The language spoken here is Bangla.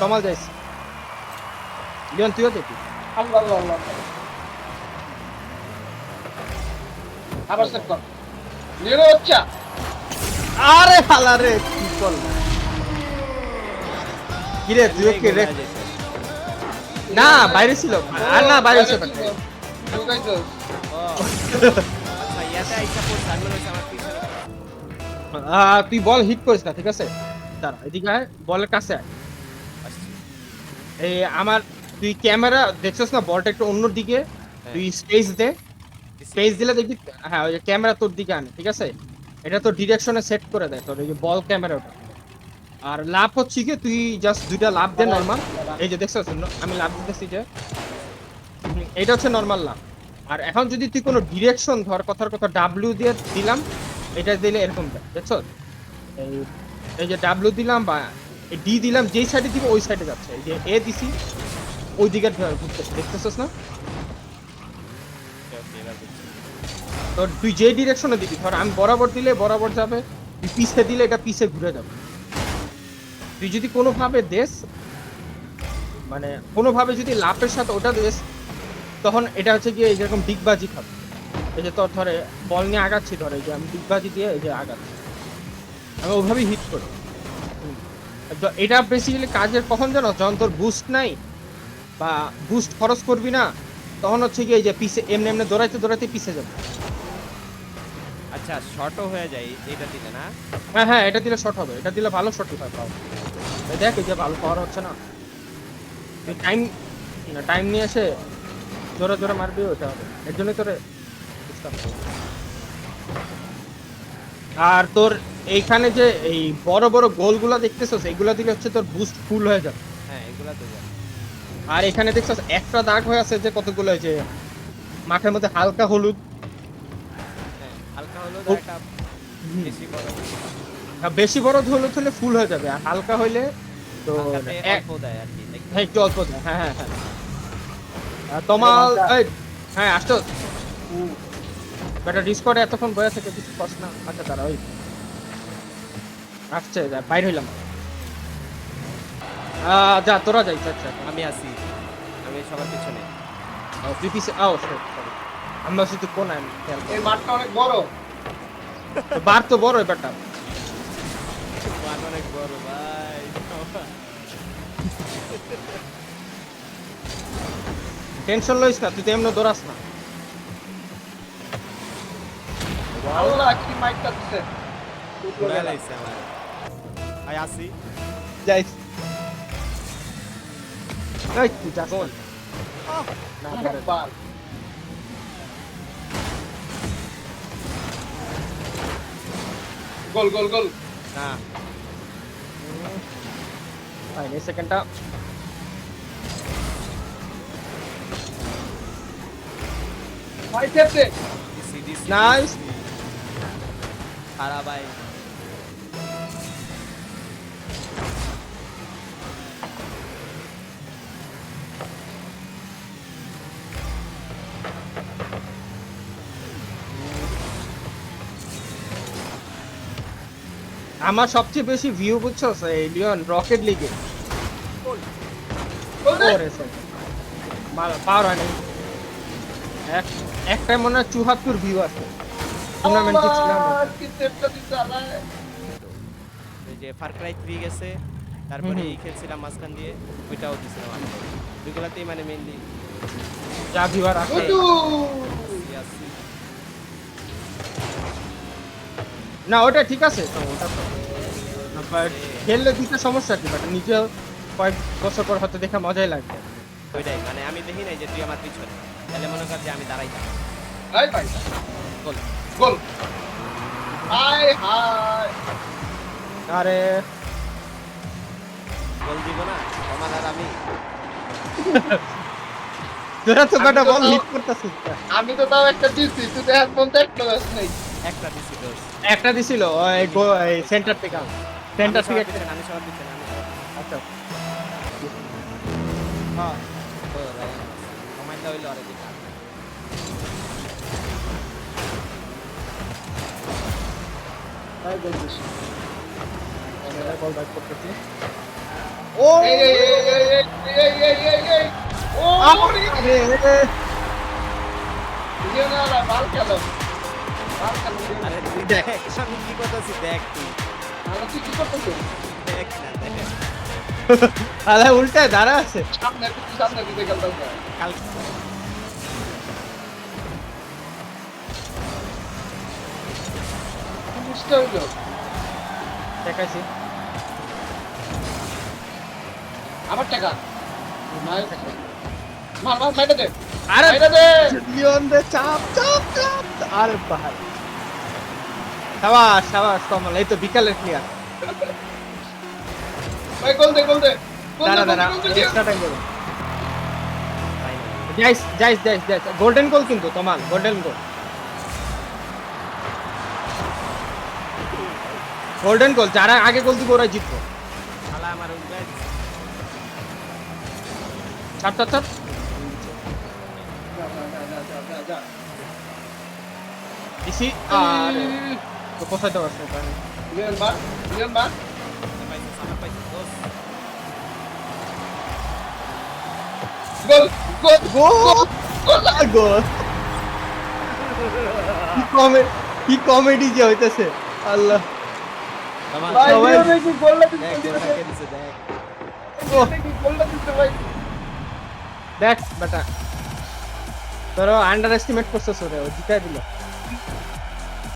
তমাল যাইস লিওন তুইও দেখি আল্লাহ আল্লাহ আল্লাহ আবার সেট কর নিরো হচ্ছে আরে হালা রে কি বল কি রে তুই কি রে না বাইরে ছিল আর না বাইরে ছিল ঢুকাইছো আচ্ছা ইয়াতে আইসা পড়ছে আমি মনে হচ্ছে আমার পিছনে তুই বল হিট করিস না ঠিক আছে দাঁড়া এদিকে আয় বলের কাছে আয় আসছি। এই আমার তুই ক্যামেরা দেখছস না বলটা একটু অন্য দিকে তুই স্পেস দে স্পেস দিলে দেখবি হ্যাঁ ওই ক্যামেরা তোর দিকে আনে ঠিক আছে এটা তো ডিরেকশনে সেট করে দেয় তোর এই যে বল ক্যামেরা ওটা আর লাভ হচ্ছে কি তুই জাস্ট দুইটা লাভ দে নরমাল এই যে দেখছস আমি লাভ দিতেছি যে এটা হচ্ছে নরমাল লাভ আর এখন যদি তুই কোনো ডিরেকশন ধর কথার কথা ডাব্লিউ দিয়ে দিলাম এটা দিলে এরকম দেয় দেখছস এই যে ডাব্লিউ দিলাম বা ডি দিলাম যেই সাইডে দিব ওই সাইডে যাচ্ছে এই যে এ দিছি ওই দিকে ঘুরতেছে দেখতেছস না তো তুই যে ডিরেকশনে দিবি ধর আমি বরাবর দিলে বরাবর যাবে তুই পিছে দিলে এটা পিছে ঘুরে যাবে তুই যদি কোনোভাবে দেশ মানে কোনোভাবে যদি লাফের সাথে ওটা দেশ তখন এটা হচ্ছে গিয়ে যেরকম ডিগবাজি খাবে এই যে তোর ধরে বল নিয়ে আগাচ্ছি ধরে এই যে আমি ডিগবাজি দিয়ে এই যে আগাচ্ছি আমি ওইভাবেই হিট করি এটা বেসিক্যালি কাজের কখন জানো যখন তোর বুস্ট নাই বা বুস্ট খরচ করবি না তখন হচ্ছে কি এই যে পিছে এমনি এমনি দৌড়াইতে দৌড়াইতে পিছে যাবে আচ্ছা শর্টও হয়ে যায় এটা দিলে না হ্যাঁ হ্যাঁ এটা দিলে শর্ট হবে এটা দিলে ভালো শর্টই হয় পাওয়া দেখ এই যে ভালো পাওয়ার হচ্ছে না টাইম নিয়ে এসে জোরে জোরে মারবি ওটা হবে এর জন্যই তোরে আর তোর এইখানে যে এই বড় বড় গোলগুলা দেখতেছস এইগুলা দিলে হচ্ছে তোর বুস্ট ফুল হয়ে যাবে হ্যাঁ এগুলা তো জানি আর এখানে দেখছস একটা দাগ হয়ে আছে যে কতগুলো এই যে মাঠের মধ্যে হালকা হলুদ হ্যাঁ হালকা হলো একটা বেশি বড় বেশি বড় হলুদ হলে ফুল হয়ে যাবে আর হালকা হইলে তো হালকাতে অল্প দেয় আর কি নাকি? হ্যাঁ একটু অল্প দেয় হ্যাঁ হ্যাঁ হ্যাঁ তোমাল হ্যাঁ আসতো বেটা ডিসকর্ডে এতক্ষণ বয়ে থেকে কিছু কষ্ট না আচ্ছা তারা ওই আসছে বাইর হইলাম যা তোরা যাইছ আচ্ছা আমি আছি আমি সবার পিছনে তুই পিছে আও সরি আমরা শুধু কোন আমি এই মাঠটা অনেক বড় বার তো বড় বেটা বার অনেক বড় ভাই টেনশন লইস না তুই তো এমনি দৌড়াস না আল্লাহ কি মাইকটা দিছে ঘুরে লাইছে আমার আই আসি যাইস এই তুই যাস গোল না বাল গোল গোল গোল না ভাই এই সেকেন্ডটা ভাই খেতে দিছি দিছি নাইস খারাপ ভাই আমার সবচেয়ে বেশি ভিউ বুঝছস এই লিওন রকেট লিগে পাওয়ার হয় নাই একটা মনে হয় 74 ভিউ আছে টুর্নামেন্টে ছিলাম কি সেটটা দিছে আল্লাহ এই যে ফার ক্রাই 3 গেছে তারপরে এই খেলছিলাম মাঝখান দিয়ে ওইটাও দিছিলাম আমি দুগুলাতেই মানে মেইনলি যা ভিউয়ার আছে আসি না ওটা ঠিক আছে তো ওটা তো বাট খেললে দিতে সমস্যা কি বাট নিজে কয়েক বছর পর হয়তো দেখা মজাই লাগবে ওইটাই মানে আমি দেখি নাই যে তুই আমার পিছনে তাহলে মনে কর যে আমি দাঁড়াই থাকি এই ভাই গোল গোল হাই হাই আরে গোল দিব না আমার আর আমি তোরা তো বেটা বল হিট করতেছিস আমি তো তাও একটা দিছি তুই তো এখন তো একটা ব্যাস নাই একটা দিছি দোষ একটা দিছিল ওই সেন্টার থেকে সেন্টার থেকে আমি সবার পিছনে আমি সবার আচ্ছা হ্যাঁ তো রাইট কমাইতে হইলো আরে দিকা তাই বলছিস বল ব্যাক করতেছি ও এই এই এই এই এই এই এই এই ও আরে ইয়ে না না বাল খেলো বাল খেলো আরে তুই দেখ। দেখ আমি কি করতেছি দেখ তুই তাহলে তুই কি করতেছিস দেখ না দেখ আরে উল্টা দাঁড়া আছে সামনে দিকে খেলতেছ কাল জিনিসটা হইলো দেখাইছি আমার টাকা মার মার মার মেরে দে আরে মেরে দে লিওন দে চাপ চাপ চাপ আরে ভাই সাবাস সাবাস কমল এই তো বিকালের ক্লিয়ার ভাই গোল দে গোল দে দাঁড়া দাঁড়া এক্সট্রা টাইম দেবো যাইস যাইস যাইস যাইস গোল্ডেন গোল কিন্তু তোমার গোল্ডেন গোল গোল্ডেন গোল যারা আগে গোল দিবে ওরা জিতবে শালা আমার উল্টা চাপ চাপ চাপ যা দিছি আরে তো পোষাইতে পারছে না লিওন মার পাইছিস আমার পাইছিস দোস গোল গোল গোল গোল কি কমেডি যে হইতেছে আল্লাহ আমার ভাই সবাই- লিওন কি গোলটা দেখ দিতে গোলটা কে দিছে দেখ কি গোলটা দিতে ভাই দেখ বেটা তোর আন্ডার এস্টিমেট করছিস ওরে ও জিতাই দিল